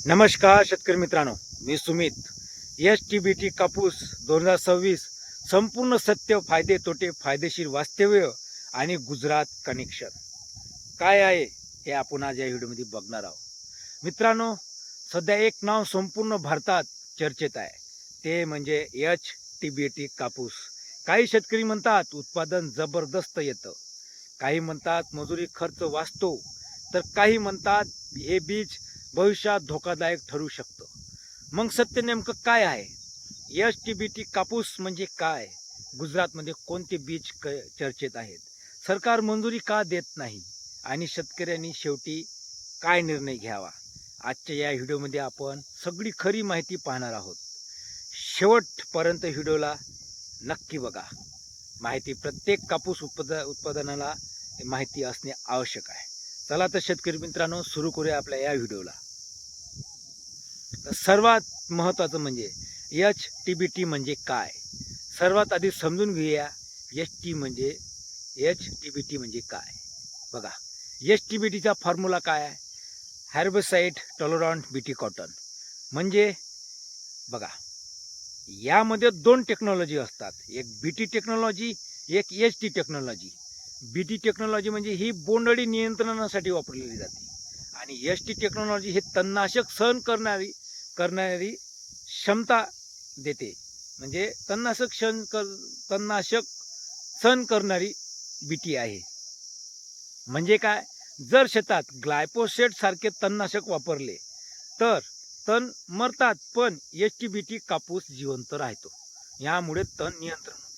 नमस्कार शेतकरी मित्रांनो, मी सुमित. एस-टी-बी-टी कापूस 2026 संपूर्ण सत्य, फायदे तोटे, फायदेशीर वास्तव्य आणि गुजरात कनेक्शन काय आहे हे आपण आज या व्हिडिओमध्ये बघणार आहोत. मित्रांनो, सध्या एक नाव संपूर्ण भारतात चर्चेत आहे, ते म्हणजे एच-टी-बी-टी कापूस. काही शेतकरी म्हणतात उत्पादन जबरदस्त येतं, काही म्हणतात मजुरी खर्च वाचतो, तर काही म्हणतात हे बीज भविष्यात धोकादायक ठरू शकतं. मग सत्य नेमकं काय आहे? एच-टी-बी-टी कापूस म्हणजे काय? गुजरातमध्ये कोणते बीज चर्चेत आहेत? सरकार मंजुरी का देत नाही? आणि शेतकऱ्यांनी शेवटी काय निर्णय घ्यावा? आजच्या या व्हिडिओमध्ये आपण सगळी खरी माहिती पाहणार आहोत. शेवटपर्यंत व्हिडिओला नक्की बघा. माहिती प्रत्येक कापूस उत्पादनाला माहिती असणे आवश्यक आहे. चला तर शेतकरी मित्रांनो, सुरू करूया आपल्या या व्हिडिओला. सर्वात महत्त्वाचं म्हणजे एच-टी-बी-टी म्हणजे काय? सर्वात आधी समजून घेऊया एच-टी-बी-टी म्हणजे काय. बघा, एच-टी-बी-टीचा फॉर्म्युला काय आहे? Herbicide tolerant BT cotton. म्हणजे बघा, यामध्ये दोन टेक्नॉलॉजी असतात, एक बीटी टेक्नॉलॉजी, एक एच-टी टेक्नॉलॉजी. बीटी टेक्नॉलॉजी म्हणजे ही बोंडअळी नियंत्रणासाठी वापरलेली जाते आणि एच-टी टेक्नॉलॉजी हे तणनाशक सहन करणारी क्षमता देते. म्हणजे तणनाशक सहन करणारी बीटी आहे. म्हणजे काय? जर शेतात ग्लायफोसेट सारखे तणनाशक वापरले तर तण मरतात, पण एच-टी-बी-टी कापूस जिवंत राहतो. यामुळे तण नियंत्रण होते.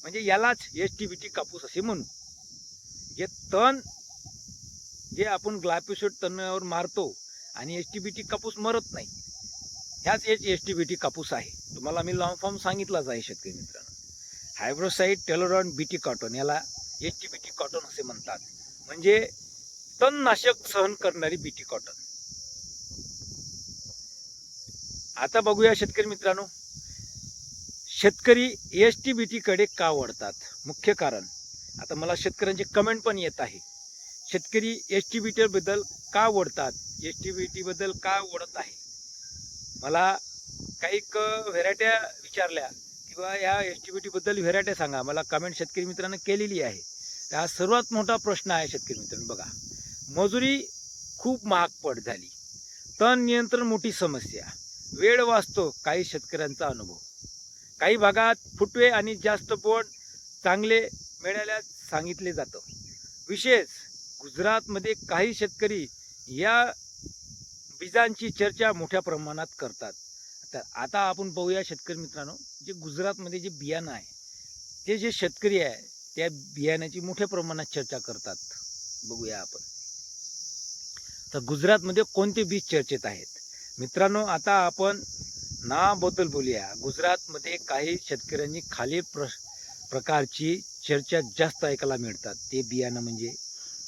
म्हणजे यालाच एच-टी-बी-टी कापूस असे म्हणू. जे तण जे आपण ग्लायफोसेट तणावर मारतो आणि एच-टी-बी-टी कापूस मरत नाही, ह्याच एच-टी-बी-टी कापूस आहे. तुम्हाला मी लॉंग फॉर्म सांगितलाच आहे शेतकरी मित्रांनो. हायब्रोसाइड टॉलरंट बीटी कॉटन, याला एच-टी-बी-टी कॉटन असे म्हणतात. म्हणजे तणनाशक सहन करणारी बीटी कॉटन. आता बघूया शेतकरी मित्रांनो, शेतकरी एच-टी-बी-टी कडे का वळतात? मुख्य कारण, आता मला शेतकऱ्यांचे कमेंट पण येत आहे, शेतकरी एच-टी-बी-टी बद्दल का वळतात, एच-टी-बी-टी बद्दल का वळत आहे. मला काही व्हेरायट्या विचारल्या किंवा या एच-टी-बी-टी बद्दल व्हेरायट्या सांगा, मला कमेंट शेतकरी मित्रांनो केलेली आहे. त्या सर्वात मोठा प्रश्न आहे शेतकरी मित्रांनो. बघा, मजुरी खूप महाग झाली, तण नियंत्रण मोठी समस्या, वेळ वाचतो काही शेतकऱ्यांचा अनुभव, काही भागात फुटवे आणि जास्त बोंड चांगले मिळाल्यास सांगितले जातं. विशेष गुजरातमध्ये काही शेतकरी या बीजांची चर्चा मोठ्या प्रमाणात करतात. तर आता आपण बघूया शेतकरी मित्रांनो, जे गुजरातमध्ये जे बियाणं आहे, ते जे शेतकरी आहे त्या बियाण्याची मोठ्या प्रमाणात चर्चा करतात. बघूया आपण. तर गुजरातमध्ये कोणते बीज चर्चेत आहेत? मित्रांनो, आता आपण नावाबद्दल बोलूया. गुजरातमध्ये काही शेतकऱ्यांनी खालील प्रकारची चर्चा जास्त ऐकायला मिळतात. ते बियाणं म्हणजे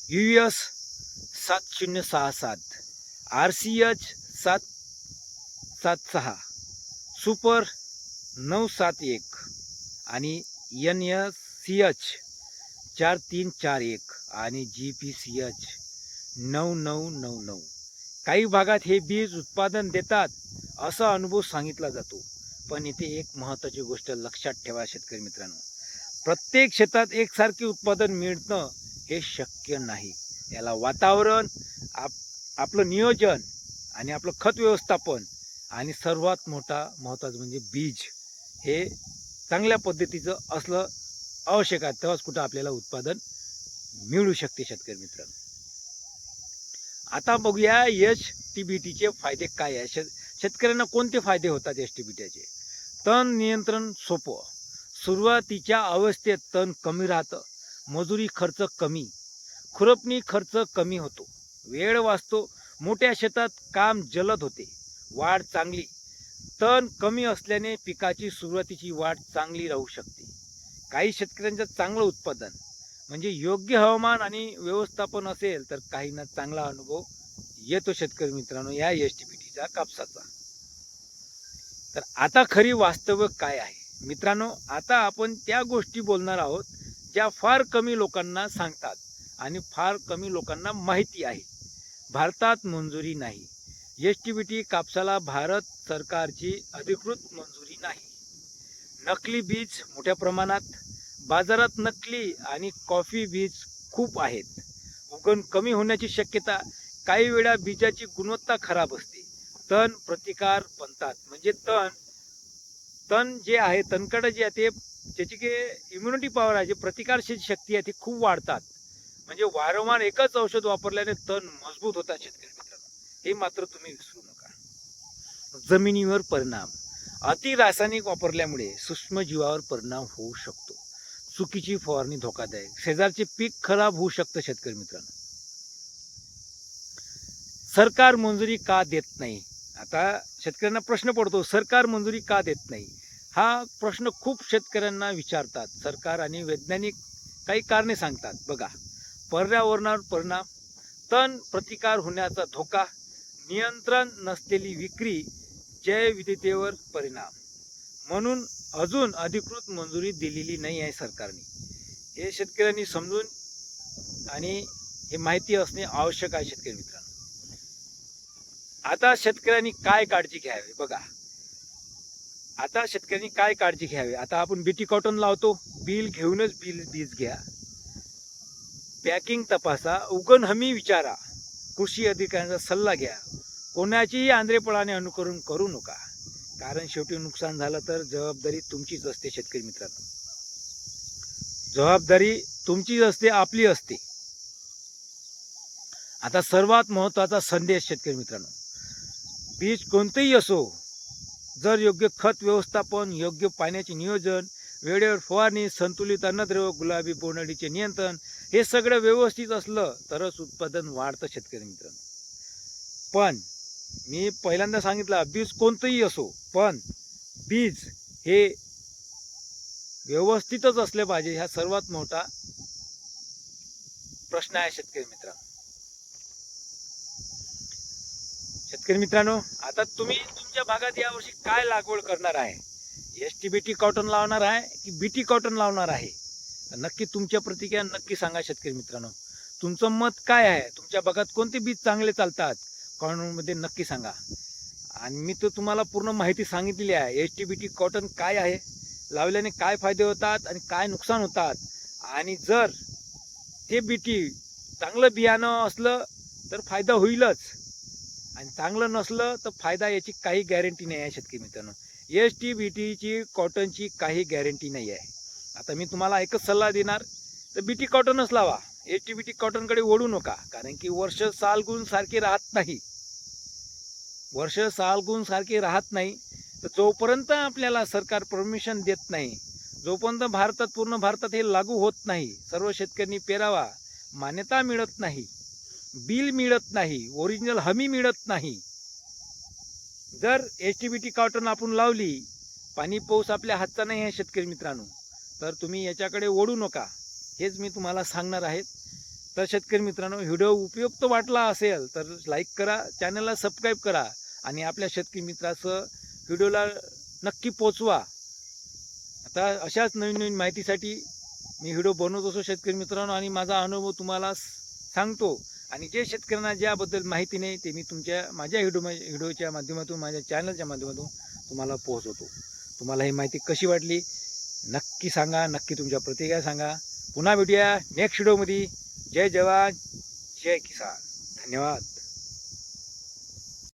US 7067, RCH 776, सुपर 971 आणि NSCH 4341 आणि GPCH 9999. काही भागात हे बीज उत्पादन देतात असा अनुभव सांगितला जातो. पण इथे एक महत्त्वाची गोष्ट लक्षात ठेवा शेतकरी मित्रांनो, प्रत्येक शेतात एकसारखे उत्पादन मिळणं हे शक्य नाही. याला वातावरण, आपलं नियोजन आणि आपलं खत व्यवस्थापन आणि सर्वात महत्त्वाचं म्हणजे बीज हे चांगल्या पद्धतीचं असलं आवश्यक आहे. तेव्हाच कुठं आपल्याला उत्पादन मिळू शकते शेतकरी मित्रांनो. आता बघूया एच-टी-बी-टीचे फायदे काय आहे. शेतकऱ्यांना कोणते फायदे होतात एच-टी-बी-टीचे? तण नियंत्रण सोपं, सुरुवातीच्या अवस्थेत तण कमी राहतं, मजुरी खर्च कमी, खुरपणी खर्च कमी होतो, वेळ वाचतो, मोठ्या शेतात काम जलद होते, वाढ चांगली, तण कमी असल्याने पिकाची सुरुवातीची वाढ चांगली राहू शकते. काही शेतकऱ्यांचं चांगलं उत्पादन म्हणजे योग्य हवामान आणि व्यवस्थापन असेल तर काहींना चांगला अनुभव येतो शेतकरी मित्रांनो या एच-टी-बी-टीच्या कापसाचा. तर आता खरी वास्तव काय आहे? मित्रांनो, आता आपण त्या गोष्टी बोलणार आहोत ज्या फार कमी लोकांना सांगतात आणि फार कमी लोकांना माहिती आहे. भारतात मंजुरी नाही, एस-टी-बी-टी कापसाला भारत सरकारची अधिकृत मंजुरी नाही. नकली बीज मोठ्या प्रमाणात बाजारात नकली आणि कॉफी बीज खूप आहेत. उगवण कमी होण्याची शक्यता. काही वेळा बीजाची गुणवत्ता खराब असते. तण प्रतिकार बनतात म्हणजे तण जे आहे तणकड जे आहे ते त्याची इम्युनिटी पॉवर आहे, जे प्रतिकारशील शक्ती आहे ती खूप वाढतात. म्हणजे वारंवार एकच औषध वापरल्याने तण मजबूत होतात शेतकरी मित्रांनो, हे मात्र तुम्ही विसरू नका. जमिनीवर परिणाम. अति रासायनिक वापरल्यामुळे सूक्ष्मजीवावर परिणाम होऊ शकतो. चुकीची फवारणी धोकादायक. शेजारचे पीक खराब होऊ शकतं शेतकरी मित्रांनो. सरकार मंजुरी का देत नाही? आता शेतकऱ्यांना प्रश्न पडतो, सरकार मंजुरी का देत नाही? हा प्रश्न खूप शेतकऱ्यांना विचारतात. सरकार आणि वैज्ञानिक काही कारणे सांगतात. बघा, पर्यावरणावर परिणाम, तण प्रतिकार होण्याचा धोका, नियंत्रण नसलेली विक्री, जैवविविधतेवर परिणाम. म्हणून अजून अधिकृत मंजुरी दिलेली नाही आहे सरकारने. हे शेतकऱ्यांनी समजून आणि हे माहिती असणे आवश्यक आहे शेतकरी मित्रांनो. आता शेतकऱ्यांनी काय काळजी घ्यावी? बघा, आता शेतकऱ्यांनी काय काळजी घ्यावी? आता आपण बीटी कॉटन लावतो, बिल घेऊनच बीज घ्या. पॅकिंग तपासा, उगवण हमी विचारा, कृषी अधिकाऱ्यांचा सल्ला घ्या. कोणाचीही आंधळेपणाने अनुकरण करू नका, कारण शेवटी नुकसान झालं तर जबाबदारी तुमचीच असते शेतकरी मित्रांनो. जबाबदारी तुमचीच असते, आपली असते. आता सर्वात महत्त्वाचा संदेश शेतकरी मित्रांनो, बीज कोणतेही असो, जर योग्य खत व्यवस्थापन, योग्य पाण्याचे नियोजन, वेळेवर फवारणी, संतुलित अन्नद्रव्य, गुलाबी बोंडअळीचे नियंत्रण, हे सगळं व्यवस्थित असलं तरच उत्पादन वाढतं शेतकरी मित्रांनो. पण मी पहिल्यांदा सांगितलं, बीज कोणतंही असो, पण बीज हे व्यवस्थितच असले पाहिजे. हा सर्वात मोठा प्रश्न आहे शेतकरी मित्रांनो. शेतकरी मित्रांनो, आता तुम्ही तुमच्या भागात यावर्षी काय लागवड करणार आहे? एस-टी-बी-टी कॉटन लावणार आहे की बीटी कॉटन लावणार आहे? नक्की तुमच्या प्रतिक्रिया नक्की सांगा शेतकरी मित्रांनो. तुमचं मत काय आहे? तुमच्या भागात कोणते बीज चांगले चालतात? कॉमेंटमध्ये नक्की सांगा. आणि मी तर तुम्हाला पूर्ण माहिती सांगितलेली आहे. एस-टी-बी-टी कॉटन काय आहे, लावल्याने काय फायदे होतात आणि काय नुकसान होतात. आणि जर ते बीटी चांगलं बियाणं असलं तर फायदा होईलच, आणि चांगलं नसलं तर फायदा याची काही गॅरंटी नाही आहे शेतकरी मित्रांनो. एस-टी-बी-टीची कॉटनची काही गॅरंटी नाही आहे. आता मी तुम्हाला एकच सल्ला देणार, तर बीटी कॉटनच लावा. एस-टी-बी-टी कॉटनकडे ओढू नका, कारण की वर्ष सालगुण सारखे राहत नाही. वर्ष सालगुण सारखे राहत नाही. तर जोपर्यंत आपल्याला सरकार परमिशन देत नाही, जोपर्यंत पूर्ण भारतात हे लागू होत नाही, सर्व शेतकऱ्यांनी पेरावा, मान्यता मिळत नाही, बिल मिळत नाही, ओरिजिनल हमी मिळत नाही. जर एस-टी-बी-टी कॉटन आपण लावली, पाणी पाऊस आपल्या हातचा नाही आहे शेतकरी मित्रांनो, तर तुम्ही याच्याकडे ओढू नका. हेच मी तुम्हाला सांगणार आहे. तर शेतकरी मित्रांनो, व्हिडिओ उपयुक्त वाटला असेल तर लाईक करा, चॅनलला सबस्क्राईब करा आणि आपल्या शेतकरी मित्राचं व्हिडिओला नक्की पोचवा. आता अशाच नवीन नवीन माहितीसाठी मी व्हिडिओ बनवत असतो शेतकरी मित्रांनो, आणि माझा अनुभव तुम्हाला सांगतो. आणि जे शेतकऱ्यांना ज्याबद्दल माहिती नाही ते मी माझ्या व्हिडिओच्या माध्यमातून, माझ्या चॅनलच्या माध्यमातून तुम्हाला पोहोचवतो. तुम्हाला ही माहिती कशी वाटली नक्की सांगा, नक्की तुमच्या प्रतिक्रिया सांगा. पुन्हा भेटूया नेक्स्ट व्हिडिओमध्ये. जय जवान, जय किसान. धन्यवाद.